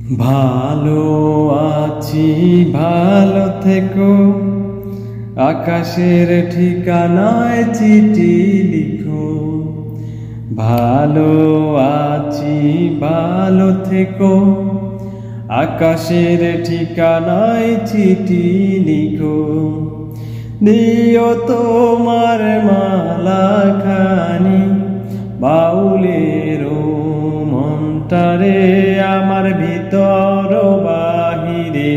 ভালো আছি ভালো থেকো, আকাশের ঠিকানায় চিঠি লিখো। ভালো আছি ভালো থেকো, আকাশের ঠিকানায় চিঠি লিখো। দিও তোমার মালাখানি বাউলের মনটারে, আমার ভিতর বাহিরে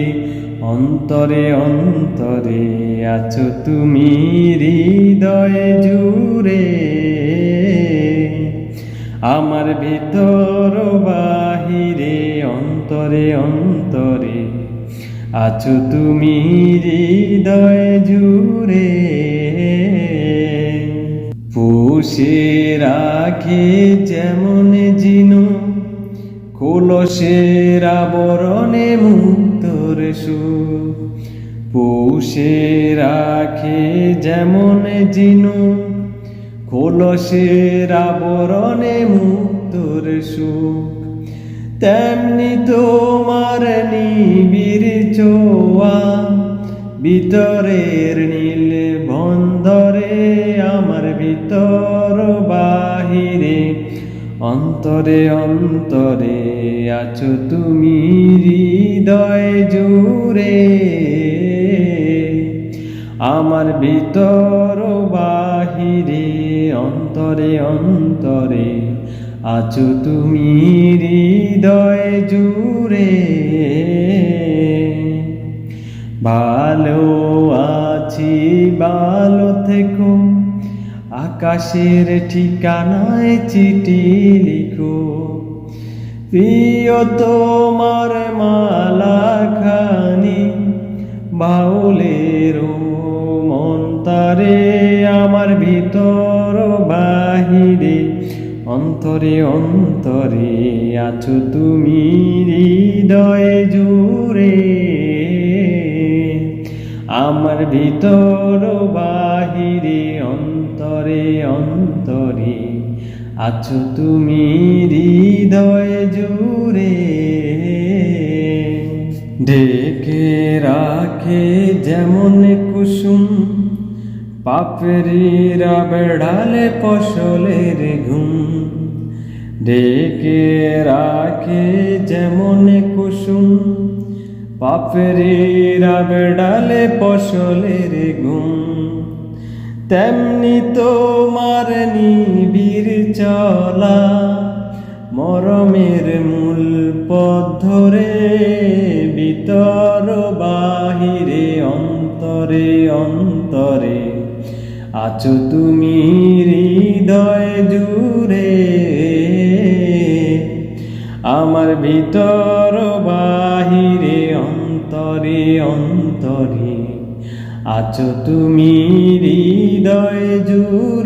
অন্তরে অন্তরে আছো তুমি হৃদয়ে জুড়ে। আমার ভিতর বাহিরে অন্তরে অন্তরে আছো তুমি হৃদয়ে জুড়ে। পুষে রাখে যেমন জিনু কলসের আবরণে মুক্তর সুখ। পুষে রাখে যেমন জিনু কলসের আবরণে মুক্তর সুখ, তেমনি তোমার নিবিড় ছোঁয়া ভিতরের নীল বন্দরে। আমার ভিতর বাহিরে অন্তরে অন্তরে আছো তুমি হৃদয় জুড়ে। আমার ভিতর বাহিরে অন্তরে অন্তরে আছো তুমি হৃদয় জুড়ে। ভালো আছি ভালো থেকো, আকাশের ঠিকানায় চিঠি লিখো। প্রিয় তোমার মালাখানি বাউলের মনটারে, আমার ভিতর বাহিরে অন্তরে অন্তরে আছো তুমি হৃদয়ে জুড়ে। আমার ভিতর বাহিরে অন্তরে অন্তরে আছো তুমি হৃদয়ে জুড়ে। ঢেকে রাখে যেমন কুসুম পাপড়িরা বেড়ালে ফসলের ঘুম। ঢেকে রাখে যেমন কুসুম পাপড়িরা বেড়ালে ফসলের ঘুম, তেমনি তোমার নিবিড় চলা মরমের মূল পথ ধরে। ভিতর বাহিরে অন্তরে অন্তরে আছো তুমি হৃদয় জুড়ে। আমার ভিতর বাহিরে অন্তরে অন্তরে আছো তুমি হৃদয় জুড়ে।